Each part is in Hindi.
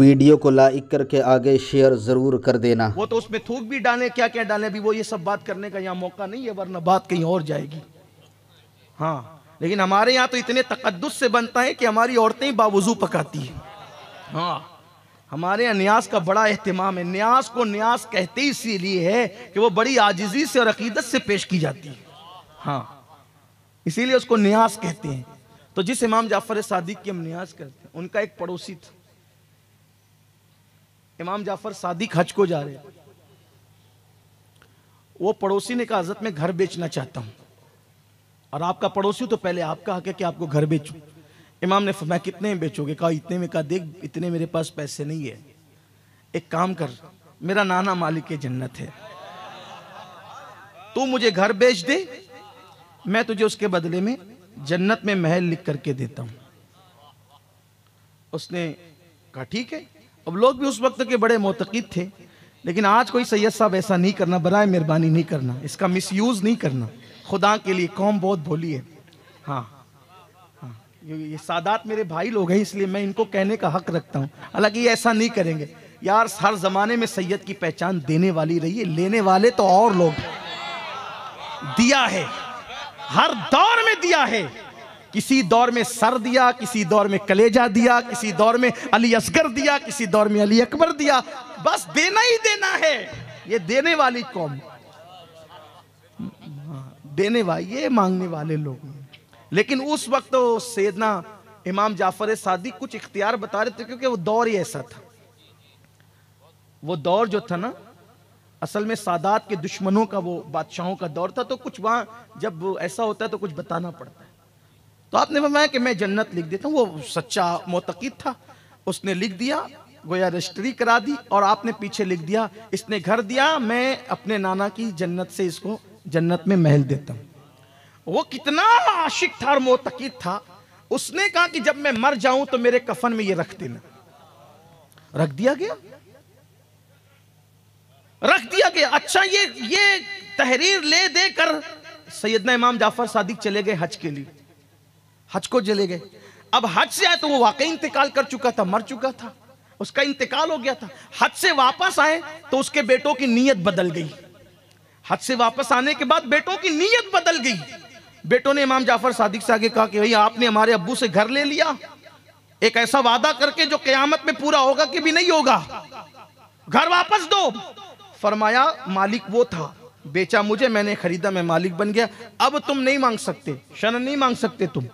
वीडियो को लाइक करके आगे शेयर जरूर कर देना। वो तो उसमें थूक भी डाले, क्या क्या डाले, अभी वो ये सब बात करने का यहाँ मौका नहीं है, वरना बात कहीं और जाएगी। हाँ, लेकिन हमारे यहाँ तो इतने तकद्दुस से बनता है कि हमारी औरतें ही बावुजू पकाती हैं। हाँ, हमारे यहाँ न्यास का बड़ा एहतिमाम है। न्यास को न्यास कहते ही इसीलिए है कि वो बड़ी आजिज़ी से और अकीदत से पेश की जाती है। हाँ, इसीलिए उसको न्यास कहते हैं। तो जिस इमाम जाफर सादिक की हम न्यास करते हैं, उनका एक पड़ोसी था। इमाम जाफर सादिक हज को जा रहे, वो पड़ोसी ने कहा हज़रत मैं घर बेचना चाहता हूं, और आपका पड़ोसी तो पहले आपका हक है कि आपको घर बेचूं। इमाम ने फरमाया कितने में बेचोगे? कहा इतने में। कहा देख इतने मेरे पास पैसे नहीं है, एक काम कर, मेरा नाना मालिक जन्नत है, तू मुझे घर बेच दे, मैं तुझे उसके बदले में जन्नत में महल लिख करके देता हूं। उसने कहा ठीक है। अब लोग भी उस वक्त के बड़े मोतक़िद थे, लेकिन आज कोई सैयद साहब ऐसा नहीं करना, बराए मेहरबानी नहीं करना, इसका मिसयूज नहीं करना। खुदा के लिए कौम बहुत भोली है। हाँ हाँ, ये सादात मेरे भाई लोग हैं, इसलिए मैं इनको कहने का हक रखता हूँ। हालांकि ये ऐसा नहीं करेंगे यार, हर जमाने में सैयद की पहचान देने वाली रही है, लेने वाले तो और लोग दिया है, हर दौर में दिया है। किसी दौर में सर दिया, किसी दौर में कलेजा दिया, किसी दौर में अली असगर दिया, किसी दौर में अली अकबर दिया। बस देना ही देना है, ये देने वाली कौम, देने वाले, ये मांगने वाले लोग। लेकिन उस वक्त तो सैयदना इमाम जाफर सादिक कुछ इख्तियार बता रहे थे, क्योंकि वो दौर ही ऐसा था। वो दौर जो था ना, असल में सादात के दुश्मनों का, वो बादशाहों का दौर था। तो कुछ वहां जब ऐसा होता है तो कुछ बताना पड़ता है। तो आपने फरमाया कि मैं जन्नत लिख देता हूँ। वो सच्चा मोतक़िद था, उसने लिख दिया, गोया रजिस्ट्री करा दी, और आपने पीछे लिख दिया इसने घर दिया, मैं अपने नाना की जन्नत से इसको जन्नत में महल देता हूँ। वो कितना आशिक था और मोतक़िद था, उसने कहा कि जब मैं मर जाऊं तो मेरे कफन में ये रख देना। रख दिया गया, रख दिया गया। अच्छा, ये तहरीर ले देकर सैयदना इमाम जाफर सादिक चले गए हज के लिए, हज को चले गए। अब हज से आए तो वो वाकई इंतकाल कर चुका था, मर चुका था, उसका इंतकाल हो गया था। हज से वापस आए तो उसके बेटों की नीयत बदल गई। हज से वापस आने के बाद बेटों की नीयत बदल गई। बेटों ने इमाम जाफर सादिक से आगे कहा कि भैया आपने हमारे अब्बू से घर ले लिया, एक ऐसा वादा करके जो क़यामत में पूरा होगा कि भी नहीं होगा, घर वापस दो। फरमाया मालिक वो था, बेचा मुझे, मैंने खरीदा, मैं मालिक बन गया, अब तुम नहीं मांग सकते, शरण नहीं मांग सकते तुम।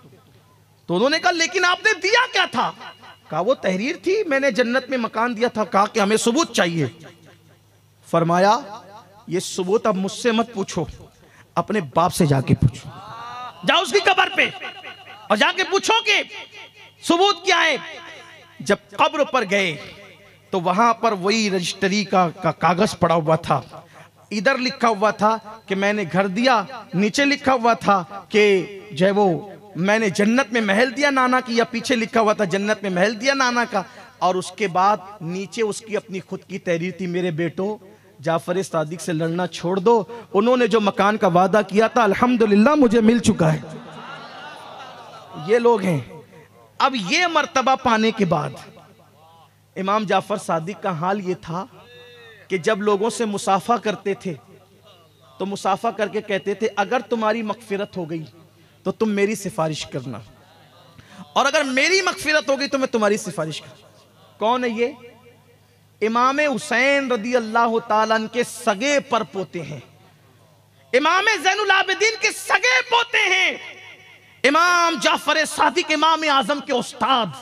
तो उन्होंने कहा लेकिन आपने दिया क्या था? कहा वो तहरीर थी, मैंने जन्नत में मकान दिया था। कहा कि हमें सबूत चाहिए। फरमाया ये सबूत अब मुझसे मत पूछो, अपने बाप से जाके पूछो, जाओ उसकी कब्र पे और जाके पूछो कि सबूत क्या है। जब कब्र पर गए तो वहां पर वही रजिस्ट्री का कागज पड़ा हुआ था। इधर लिखा हुआ था कि मैंने घर दिया, नीचे लिखा हुआ था कि जो है वो मैंने जन्नत में महल दिया नाना की, या पीछे लिखा हुआ था जन्नत में महल दिया नाना का। और उसके बाद नीचे उसकी अपनी खुद की तहरीर थी, मेरे बेटो जाफर सादिक से लड़ना छोड़ दो, उन्होंने जो मकान का वादा किया था अल्हम्दुलिल्लाह मुझे मिल चुका है। ये लोग हैं। अब ये मर्तबा पाने के बाद इमाम जाफर सादिक का हाल ये था कि जब लोगों से मुसाफा करते थे तो मुसाफा करके कहते थे अगर तुम्हारी मगफिरत हो गई तो तुम मेरी सिफारिश करना, और अगर मेरी मगफिरत हो गई तो मैं तुम्हारी सिफारिश करना। कौन है ये? इमाम हुसैन रदी अल्लाह ताला अन्हु के सगे पर पोते हैं, इमाम ज़ैनुल आबिदीन के सगे पोते हैं, इमाम जाफर सादिक इमाम आजम के उस्ताद,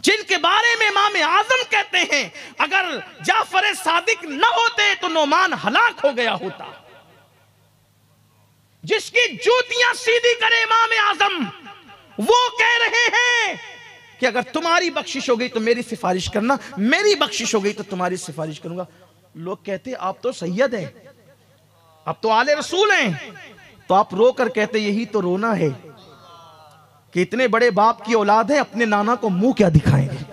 जिनके बारे में इमाम आजम कहते हैं अगर जाफर सादिक न होते तो नोमान हलाक हो गया होता। जिसकी जूतियां सीधी करे इमाम आजम, वो कह रहे हैं कि अगर तुम्हारी बख्शिश हो गई तो मेरी सिफारिश करना, मेरी बख्शिश हो गई तो तुम्हारी सिफारिश करूंगा। लोग कहते आप तो सैयद हैं, आप तो आले रसूल हैं, तो आप रो कर कहते यही तो रोना है कि इतने बड़े बाप की औलाद है, अपने नाना को मुंह क्या दिखाएंगे।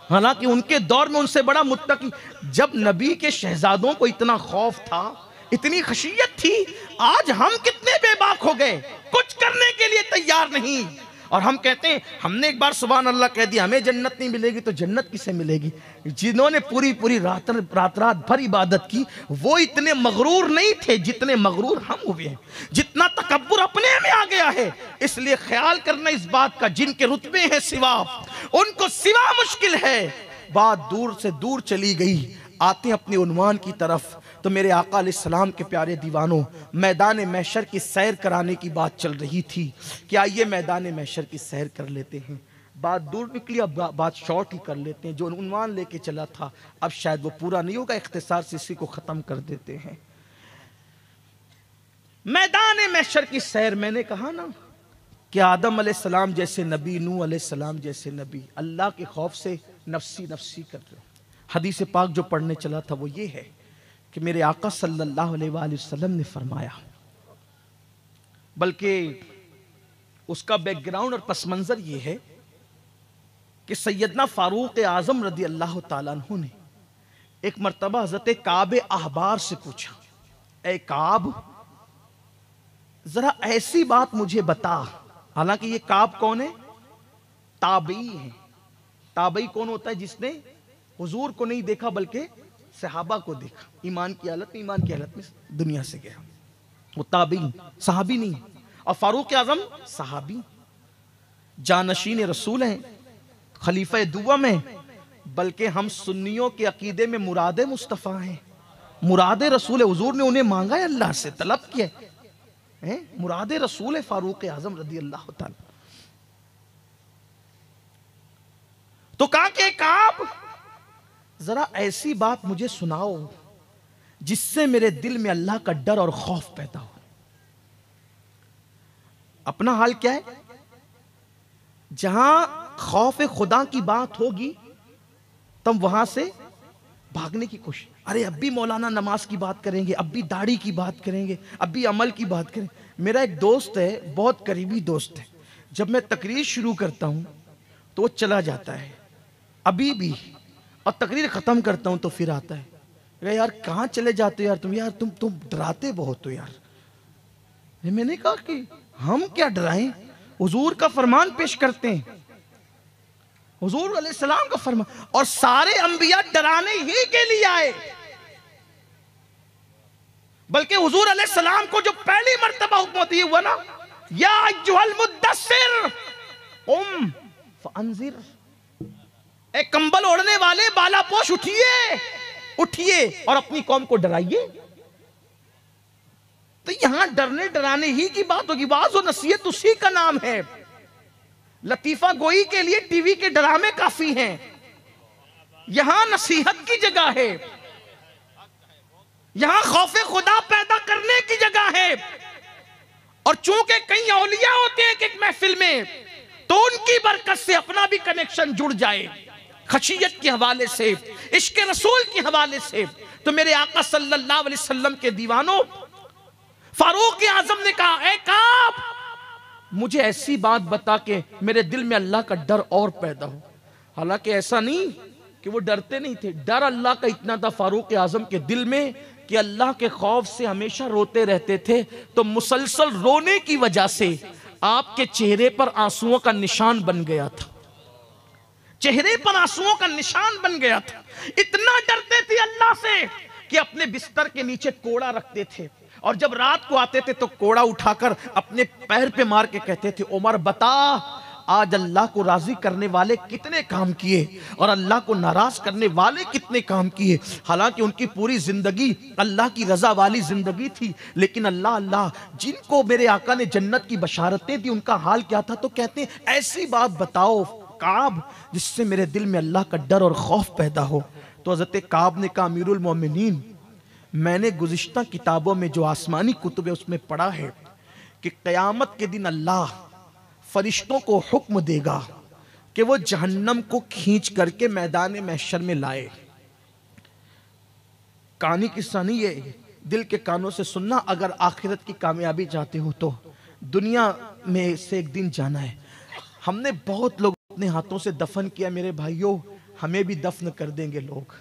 हालांकि उनके दौर में उनसे बड़ा मुत्तकी, जब नबी के शहजादों को इतना खौफ था, इतनी खशियत थी, आज हम कितने बेबाक हो गए, कुछ करने के लिए तैयार नहीं। और हम कहते हैं हमने एक बार सुभान अल्लाह कह दिया, हमें जन्नत नहीं मिलेगी तो जन्नत किसे मिलेगी? जिन्होंने पूरी पूरी रात भर इबादत की वो इतने मगरूर नहीं थे जितने मगरूर हम हुए हैं, जितना तकब्बुर अपने में आ गया है। इसलिए ख्याल करना इस बात का, जिनके रुतबे हैं सिवा, उनको सिवा मुश्किल है। बात दूर से दूर चली गई, आते हैं अपने उन्वान की तरफ। तो मेरे आका अलैहिस्सलाम के प्यारे दीवानों, मैदान महशर की सैर कराने की बात चल रही थी कि आइए मैदान महशर की सैर कर लेते हैं। बात दूर निकली, अब बात शॉर्ट ही कर लेते हैं। जो उन्वान लेके चला था अब शायद वो पूरा नहीं होगा, इख्तिसार से इसी को ख़त्म कर देते हैं। मैदान महशर की सैर, मैंने कहा ना कि आदम अलैहिस्सलाम जैसे नबी, नूह अलैहिस्सलाम जैसे नबी अल्लाह के खौफ से नफ्सी नफ्सी कर रहे। हदीस पाक जो पढ़ने चला था वो ये है कि मेरे आका सल्लल्लाहु अलैहि वसल्लम ने फरमाया, बल्कि उसका बैकग्राउंड और पस मंजर ये है कि सैयदना फारूक आजम रदी अल्लाह ताला अन्हु ने एक मर्तबा हजरत काब अहबार से पूछा, ए काब जरा ऐसी बात मुझे बता। हालांकि ये काब कौन है? ताबई है। ताबई कौन होता है? जिसने हुजूर को नहीं देखा बल्कि सहाबा को देखा, ईमान की हालत में दुनिया से गया। वो ताबई, सहाबी नहीं। और फारूक आजम सहाबी, जानशीन रसूल हैं, खलीफा दुवम हैं, बल्कि हम सुन्नियों के अकीदे में मुरादे मुस्तफ़ा हैं, मुरादे रसूल। हुजूर ने उन्हें मांगा है, अल्लाह से तलब किया है, मुरादे रसूल है फारूक आजम रदी अल्लाह ताला। तो कहा कि काब जरा ऐसी बात मुझे सुनाओ जिससे मेरे दिल में अल्लाह का डर और खौफ पैदा हो। अपना हाल क्या है? जहां खौफ खुदा की बात होगी तब वहां से भागने की कोशिश। अरे अब भी मौलाना नमाज की बात करेंगे, अब भी दाढ़ी की बात करेंगे, अब भी अमल की बात करेंगे। मेरा एक दोस्त है, बहुत करीबी दोस्त है, जब मैं तकरीर शुरू करता हूं तो वो चला जाता है अभी भी, और तकरीर खत्म करता हूं तो फिर आता है, यार कहां चले जाते हो यार तुम, यार तुम डराते बहुत हो यार। मैंने कहा कि हम क्या डराएं, हुजूर का फरमान पेश करते हैं, हुजूर अलैहिस्सलाम का फरमान, और सारे अंबिया डराने ही के लिए आए। बल्कि हुजूर अलैहिस्सलाम को जो पहली मर्तबा हुक्म दी हुआ ना, या अय्युहल मुद्दस्सिर कुम फअंजिर, ए कंबल ओढ़ने वाले बालापोश उठिए, उठिए और अपनी कौम को डराइए। तो यहां डरने डराने ही की बात होगी। वाज़ और नसीहत उसी का नाम है। लतीफा गोई के लिए टीवी के ड्रामे काफी हैं, यहां नसीहत की जगह है, यहां खौफे खुदा पैदा करने की जगह है। और चूंकि कई औलिया होते हैं एक महफिल में, तो उनकी बरकत से अपना भी कनेक्शन जुड़ जाए, खशियत के हवाले से, इश्क रसूल के हवाले से। तो मेरे आका सल्लल्लाहु अलैहि वसल्लम के दीवानों, फारूक आजम ने कहा, ए काब मुझे ऐसी बात बता के मेरे दिल में अल्लाह का डर और पैदा हो। हालांकि ऐसा नहीं कि वो डरते नहीं थे, डर अल्लाह का इतना था फारूक आजम के दिल में कि अल्लाह के खौफ से हमेशा रोते रहते थे। तो मुसलसल रोने की वजह से आपके चेहरे पर आंसुओं का निशान बन गया था, चेहरे पर आंसुओं का निशान बन गया था। इतना डरते थे अल्लाह से कि अपने बिस्तर के नीचे कोड़ा रखते थे, और जब रात को आते थे तो कोड़ा उठाकर अपने पैर पे मार के कहते थे, उमर बता आज अल्लाह को राजी करने वाले कितने काम किए और अल्लाह को नाराज करने वाले कितने काम किए। हालांकि उनकी पूरी जिंदगी अल्लाह की रजा वाली जिंदगी थी, लेकिन अल्लाह अल्लाह जिनको मेरे आका ने जन्नत की बशारतें दी उनका हाल क्या था। तो कहते हैं ऐसी बात बताओ काब जिससे मेरे दिल में अल्लाह का डर और खौफ पैदा हो। तो हजरत काब ने कहा, अमीरुल मोमिनीन, मैंने गुज़िश्ता किताबों में जो आसमानी कुतुब है उसमें पढ़ा है कि क़यामत के दिन अल्लाह फरिश्तों को हुक्म देगा कि वो जहन्नम को खींच करके मैदान महशर में लाए। कहानी किस्सा नहीं है, दिल के कानों से सुनना। अगर आखिरत की कामयाबी चाहते हो तो दुनिया में से एक दिन जाना है। हमने बहुत लोग अपने हाथों से दफन किया मेरे भाइयों, हमें भी दफन कर देंगे लोग,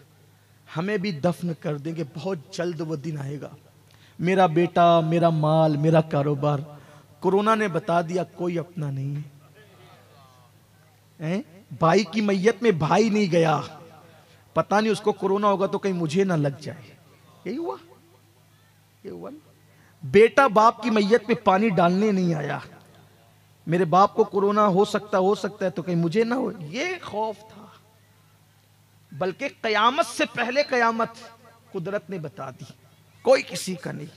हमें भी दफन कर देंगे। बहुत जल्द वो दिन आएगा। मेरा बेटा, मेरा माल, मेरा कारोबार, कोरोना ने बता दिया कोई अपना नहीं है। भाई की मैयत में भाई नहीं गया, पता नहीं उसको कोरोना होगा तो कहीं मुझे ना लग जाए। यही हुआ, ये हुआ। बेटा बाप की मैयत में पानी डालने नहीं आया, मेरे बाप को कोरोना हो सकता है तो कहीं मुझे ना हो, ये खौफ था। बल्कि कयामत से पहले कयामत कुदरत ने बता दी, कोई किसी का नहीं,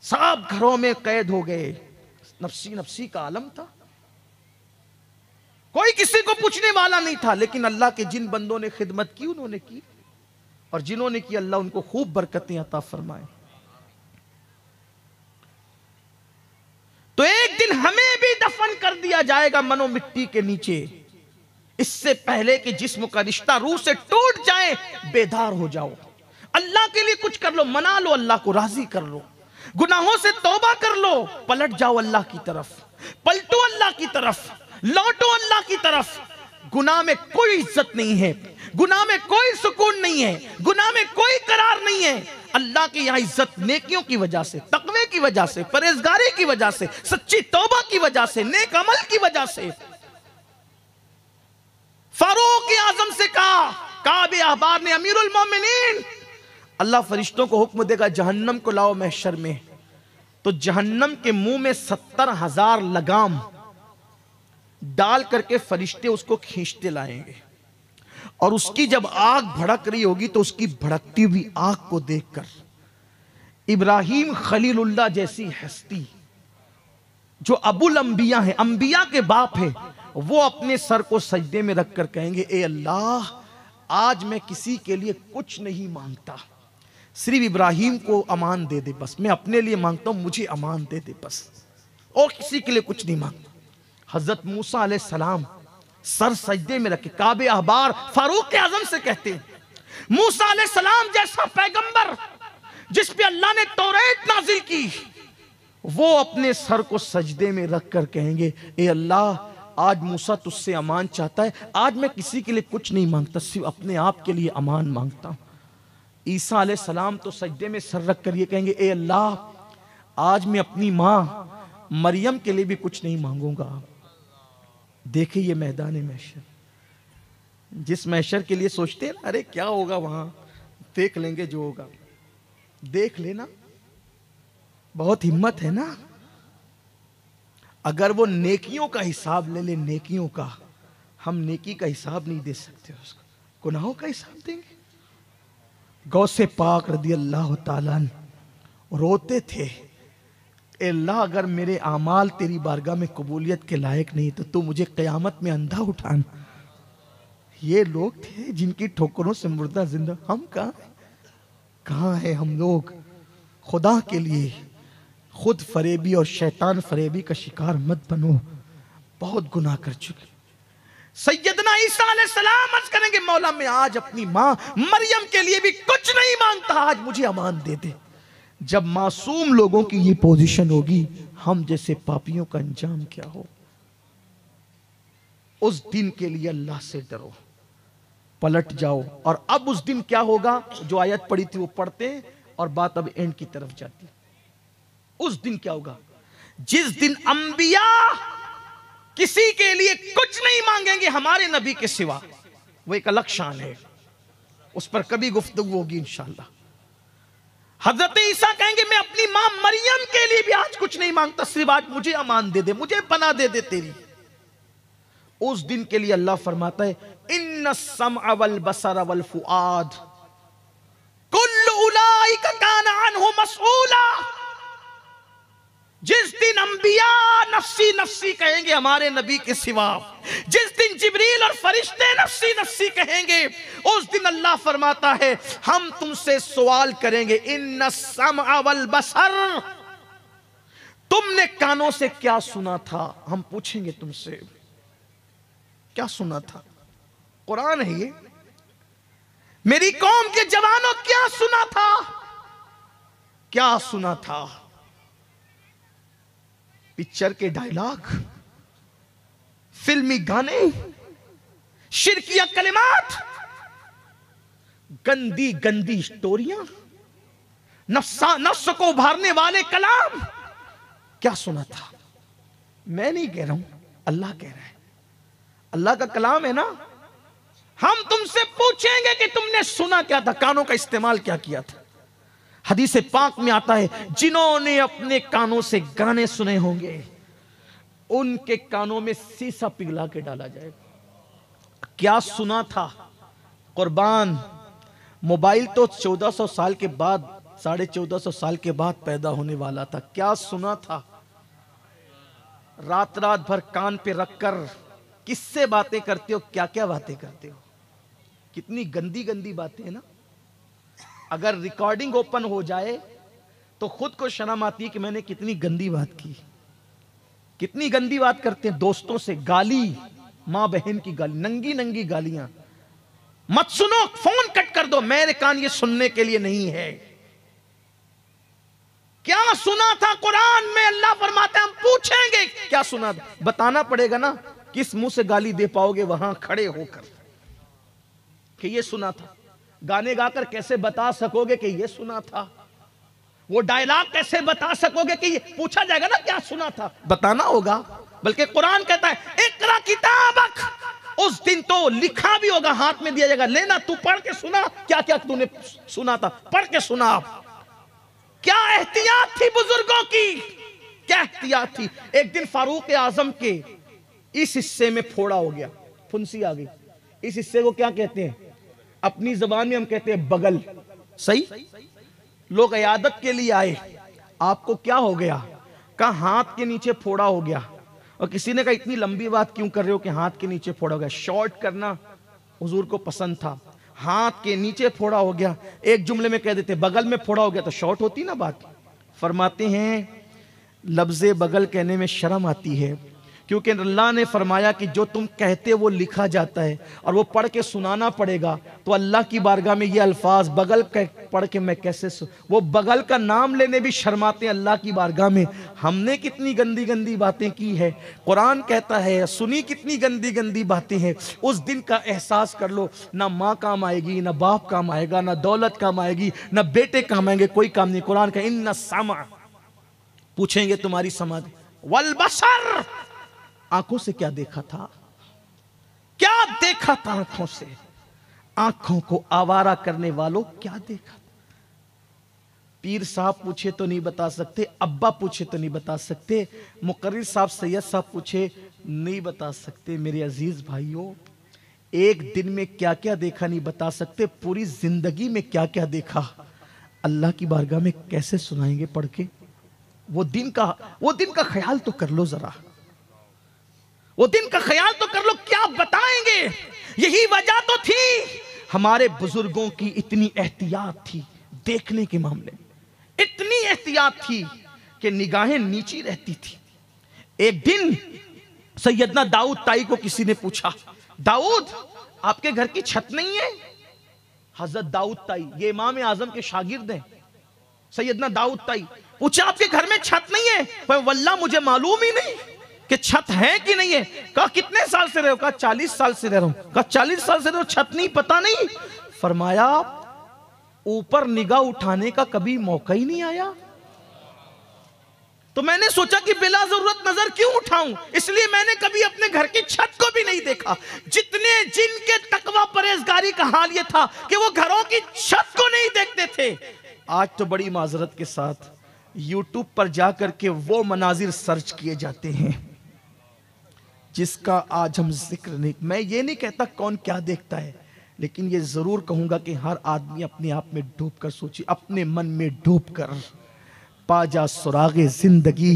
सब घरों में कैद हो गए, नफसी नफसी का आलम था, कोई किसी को पूछने वाला नहीं था। लेकिन अल्लाह के जिन बंदों ने खिदमत की उन्होंने की, और जिन्होंने की अल्लाह उनको खूब बरकतें अता फरमाए। तो एक दिन हमें भी दफन कर दिया जाएगा मनो मिट्टी के नीचे, इससे पहले कि जिस्म का रिश्ता रूह से टूट जाए। बेदार हो जाओ, अल्लाह के लिए कुछ कर लो, मना लो, अल्लाह को राजी कर लो, गुनाहों से तौबा कर लो, पलट जाओ अल्लाह की तरफ, पलटो अल्लाह की तरफ, लौटो अल्लाह की तरफ। गुनाह में कोई इज्जत नहीं है, गुनाह में कोई सुकून नहीं है, गुनाह में कोई करार नहीं है। अल्लाह की यहां इज्जत नेकियों की वजह से, तकवे की वजह से, परहेजगारी की वजह से, सच्ची तौबा की वजह से, नेक अमल की वजह से। फारूक आजम से कहा, काबे अहबार ने, अमीरुल मोमिनीन, अल्लाह फरिश्तों को हुक्म देगा जहन्नम को लाओ महशर में, तो जहन्नम के मुंह में 70,000 लगाम डाल करके फरिश्ते उसको खींचते लाएंगे, और उसकी जब आग भड़क रही होगी तो उसकी भड़कती हुई आग को देखकर इब्राहिम खलीलुल्लाह जैसी हस्ती, जो अबुल अंबिया है, अंबिया के बाप है, वो अपने सर को सजदे में रखकर कहेंगे, ए अल्लाह, आज मैं किसी के लिए कुछ नहीं मांगता, सिर्फ इब्राहिम को अमान दे दे बस, मैं अपने लिए मांगता हूं, मुझे अमान दे दे बस, और किसी के लिए कुछ नहीं मांगता। हजरत मूसा अलैहिस्सलाम सर सजदे में रखे, काबे अहबार फारूक आजम से कहते हैं, मूसा अलैहिस्सलाम जैसा पैगंबर जिस पे अल्लाह ने तौरात नाजिल की, वो अपने सर को सजदे में रख कर कहेंगे, ए अल्लाह, आज मूसा तुझसे अमान चाहता है, आज मैं किसी के लिए कुछ नहीं मांगता, सिर्फ अपने आप के लिए अमान मांगता हूं। ईसा अलैहिस्सलाम तो सजदे में सर रख कर ये कहेंगे, ए अल्लाह, आज मैं अपनी मां मरियम के लिए भी कुछ नहीं मांगूंगा। देखिए ये मैदान महशर, जिस महशर के लिए सोचते हैं अरे क्या होगा वहां, देख लेंगे जो होगा, देख लेना, बहुत हिम्मत है ना। अगर वो नेकियों का हिसाब ले ले, नेकियों का, हम नेकी का हिसाब नहीं दे सकते, उसको गुनाहों का हिसाब देंगे। गौसे पाक रदी अल्लाह ताला रोते थे, अल्लाह, अगर मेरे आमाल तेरी बारगाह में कबूलियत के लायक नहीं तो तू मुझे क़यामत में अंधा उठाना। ये लोग थे जिनकी ठोकरों से मुर्दा जिंदा, हम कहाँ हैं हम लोग। खुदा के लिए खुद फरेबी और शैतान फरेबी का शिकार मत बनो, बहुत गुनाह कर चुके। सैयदना ईसा अलैहिस्सलाम अर्ज करेंगे, मौला मैं आज अपनी मां मरियम के लिए भी कुछ नहीं मांगता, आज मुझे अमान दे दे। जब मासूम लोगों की ये पोजीशन होगी, हम जैसे पापियों का अंजाम क्या हो। उस दिन के लिए अल्लाह से डरो, पलट जाओ। और अब उस दिन क्या होगा, जो आयत पढ़ी थी वो पढ़ते हैं और बात अब एंड की तरफ जाती है। उस दिन क्या होगा, जिस दिन अंबिया किसी के लिए कुछ नहीं मांगेंगे हमारे नबी के सिवा, वो एक अलग शान है, उस पर कभी गुफ्तगू होगी इंशाअल्लाह। हजरत ईसा कहेंगे, मैं अपनी मां मरियम के लिए भी आज कुछ नहीं मांगता, सिर्फ आज मुझे अमान दे दे, मुझे पनाह दे दे तेरी। उस दिन के लिए अल्लाह फरमाता है, इन्ना सम्अ वल बसर वल फुआद कुल्लु उलाइका कान अन्हु मसऊला। जिस दिन अंबिया नफ्सी नफ्सी कहेंगे हमारे नबी के सिवा, जिस दिन जिब्रील और फरिश्ते नफ्सी नफ्सी कहेंगे, उस दिन अल्लाह फरमाता है हम तुमसे सवाल करेंगे, इन्ना सम्अ वल बसर, तुमने कानों से क्या सुना था। हम पूछेंगे तुमसे क्या सुना था। कुरान है ये, मेरी कौम के जवानों क्या सुना था, क्या सुना था। पिक्चर के डायलॉग, फिल्मी गाने, शिरकिया कलिमात, गंदी गंदी स्टोरियां, नफ्स को उभारने वाले कलाम, क्या सुना था। मैं नहीं कह रहा हूं, अल्लाह कह रहा है। अल्लाह का कलाम है ना। हम तुमसे पूछेंगे कि तुमने सुना क्या था, कानों का इस्तेमाल क्या किया था। हदीस पाक में आता है, जिन्होंने अपने कानों से गाने सुने होंगे उनके कानों में शीशा पिघला के डाला जाएगा। क्या सुना था? कुर्बान, मोबाइल तो 1400 साल के बाद, 1450 साल के बाद पैदा होने वाला था। क्या सुना था? रात रात भर कान पे रखकर किससे बातें करते हो, क्या क्या बातें करते हो। कितनी गंदी गंदी बातें है ना। अगर रिकॉर्डिंग ओपन हो जाए तो खुद को शर्म आती है कि मैंने कितनी गंदी बात की। कितनी गंदी बात करते हैं दोस्तों से, गाली, मां बहन की गाली, नंगी नंगी गालियां। मत सुनो, फोन कट कर दो, मेरे कान ये सुनने के लिए नहीं है। क्या सुना था कुरान में? अल्लाह फरमाते हैं हम पूछेंगे क्या सुना था। बताना पड़ेगा ना, किस मुंह से गाली दे पाओगे वहां खड़े होकर कि ये सुना था। गाने गाकर कैसे बता सकोगे कि ये सुना था? वो डायलॉग कैसे बता सकोगे कि ये पूछा जाएगा ना क्या सुना था, बताना होगा। बल्कि कुरान कहता है इकरा किताबक, उस दिन तो लिखा भी होगा, हाथ में दिया जाएगा, लेना तू पढ़ के सुना क्या क्या तूने सुना था, पढ़ के सुना। आप क्या एहतियात थी बुजुर्गों की, क्या एहतियात थी। एक दिन फारूक आजम के इस हिस्से में फोड़ा हो गया, फुंसी आ गई। इस हिस्से को क्या कहते हैं? अपनी जबान में हम कहते हैं बगल। सही। लोग इयादत के लिए आए, आपको क्या हो गया? कहा हाथ के नीचे फोड़ा हो गया। और किसी ने कहा इतनी लंबी बात क्यों कर रहे हो कि हाथ के नीचे फोड़ा हो गया। शॉर्ट करना हुजूर को पसंद था, हाथ के नीचे फोड़ा हो गया। एक जुमले में कह देते बगल में फोड़ा हो गया तो शॉर्ट होती ना बात। फरमाते हैं लफ्ज़े बगल कहने में शर्म आती है, क्योंकि अल्लाह ने फरमाया कि जो तुम कहते हो वो लिखा जाता है और वो पढ़ के सुनाना पड़ेगा। तो अल्लाह की बारगाह में ये अल्फाज बगल पढ़ के मैं कैसे वो बगल का नाम लेने भी शर्माते हैं अल्लाह की बारगाह में। हमने कितनी गंदी गंदी बातें की है। कुरान कहता है सुनी कितनी गंदी गंदी बातें हैं। उस दिन का एहसास कर लो, ना माँ काम आएगी, ना बाप काम आएगा, ना दौलत काम आएगी, ना बेटे काम आएंगे, कोई काम नहीं। कुरान का इन्ना सामा, पूछेंगे तुम्हारी समाधि, वल बसर, आंखों से क्या देखा था, क्या देखा था आंखों से। आंखों को आवारा करने वालों क्या देखा था। पीर साहब पूछे तो नहीं बता सकते, अब्बा पूछे तो नहीं बता सकते, मुकर्रिर साहब सैयद साहब पूछे नहीं बता सकते। मेरे अजीज भाइयों, एक दिन में क्या क्या देखा नहीं बता सकते, पूरी जिंदगी में क्या क्या देखा अल्लाह की बारगाह में कैसे सुनाएंगे पढ़ के। वो दिन का ख्याल तो कर लो जरा, वो दिन का ख्याल तो कर लो, क्या बताएंगे। यही वजह तो थी हमारे बुजुर्गों की इतनी एहतियात थी देखने के मामले में, इतनी एहतियात थी कि निगाहें नीची रहती थी। एक दिन सैयदना दाऊद ताई को किसी ने पूछा, दाऊद आपके घर की छत नहीं है? हजरत दाऊद ताई ये इमाम आजम के शागिर्द हैं। सैयदना दाऊद ताई पूछा आपके घर में छत नहीं है? पर वल्लाह मुझे मालूम ही नहीं कि छत है कि नहीं है। कहा कितने साल से रहे हो? कहा 40 साल से रह रहा हूं। कहा 40 साल से रहे हो, छत नहीं, पता नहीं? फरमाया ऊपर निगाह उठाने का कभी मौका ही नहीं आया। तो मैंने सोचा कि बिला जरूरत नजर क्यों उठाऊं, इसलिए मैंने कभी अपने घर की छत को भी नहीं देखा। जितने जिनके तकवा परहेजगारी का हाल यह था कि वो घरों की छत को नहीं देखते थे। आज तो बड़ी माजरत के साथ यूट्यूब पर जाकर के वो मनाजिर सर्च किए जाते हैं जिसका आज हम जिक्र नहीं। मैं ये नहीं कहता कौन क्या देखता है, लेकिन ये जरूर कहूंगा कि हर आदमी अपने आप में डूब कर सोचे, अपने मन में डूब कर पा जा सुरागे जिंदगी।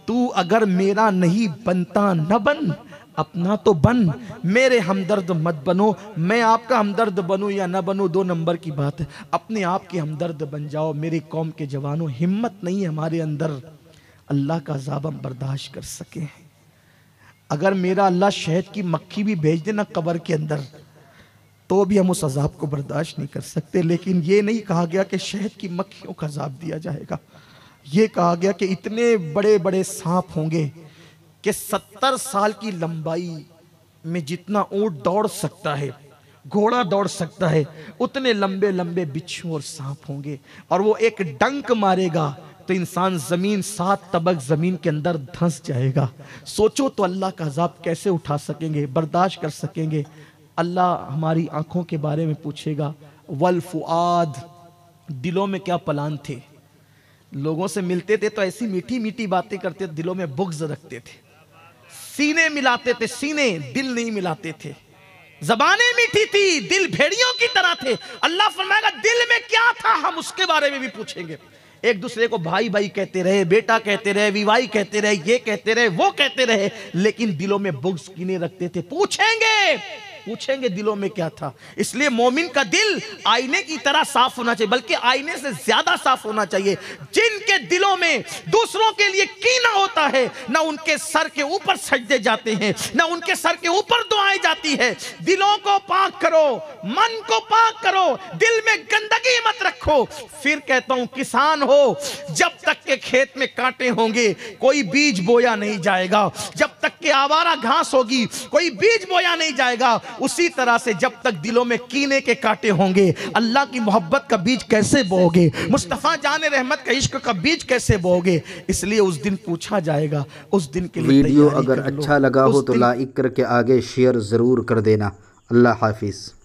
तू अगर मेरा नहीं बनता न बन, अपना तो बन, मेरे हमदर्द मत बनो। मैं आपका हमदर्द बनूं या ना बनूं 2 नंबर की बात है, अपने आप के हमदर्द बन जाओ। मेरे कौम के जवानों, हिम्मत नहीं है हमारे अंदर अल्लाह का अज़ाब हम बर्दाश्त कर सके। अगर मेरा अल्लाह शहद की मक्खी भी भेज देना कब्र के अंदर तो भी हम उस अज़ाब को बर्दाश्त नहीं कर सकते। लेकिन ये नहीं कहा गया कि शहद की मक्खियों का अज़ाब दिया जाएगा। ये कहा गया कि इतने बड़े बड़े सांप होंगे कि 70 साल की लंबाई में जितना ऊंट दौड़ सकता है, घोड़ा दौड़ सकता है, उतने लंबे लंबे बिच्छू और सांप होंगे। और वो एक डंक मारेगा तो इंसान ज़मीन 7 तबक ज़मीन के अंदर धंस जाएगा। सोचो तो अल्लाह का अज़ाब कैसे उठा सकेंगे, बर्दाश्त कर सकेंगे। अल्लाह हमारी आंखों के बारे में पूछेगा। वल फुआद, दिलों में क्या प्लान थे। लोगों से मिलते थे तो ऐसी मीठी मीठी बातें करते, दिलों में बुग़्ज़ रखते थे। सीने मिलाते थे, सीने, दिल नहीं मिलाते थे। ज़बानें मीठी थी, दिल भेड़ियों की तरह थे। अल्लाह फरमाएगा दिल में क्या था, हम उसके बारे में भी पूछेंगे। एक दूसरे को भाई भाई कहते रहे, बेटा कहते रहे, विवाही कहते रहे, ये कहते रहे, वो कहते रहे, लेकिन दिलों में बुग़्ज़ किने रखते थे। पूछेंगे दिलों में क्या था। इसलिए मोमिन का दिल आईने की तरह साफ होना चाहिए, बल्कि आईने से ज्यादा साफ होना चाहिए। जिनके दिलों में दूसरों के लिए कीना होता है, ना उनके सर के ऊपर सजदे जाते हैं, ना उनके सर के ऊपर दुआएं जाती है। दिलों को पाक करो, मन को पाक करो, दिल में गंदगी मत रखो। फिर कहता हूं, किसान हो, जब तक के खेत में कांटे होंगे कोई बीज बोया नहीं जाएगा। जब तक के आवारा घास होगी कोई बीज बोया नहीं जाएगा। उसी तरह से जब तक दिलों में कीने के कांटे होंगे, अल्लाह की मोहब्बत का बीज कैसे बोओगे, मुस्तफा जान रहमत का इश्क का बीज कैसे बोओगे। इसलिए उस दिन पूछा जाएगा। उस दिन के लिए वीडियो अगर अच्छा लगा हो तो लाइक करके आगे शेयर ज़रूर कर देना। अल्लाह हाफिज़।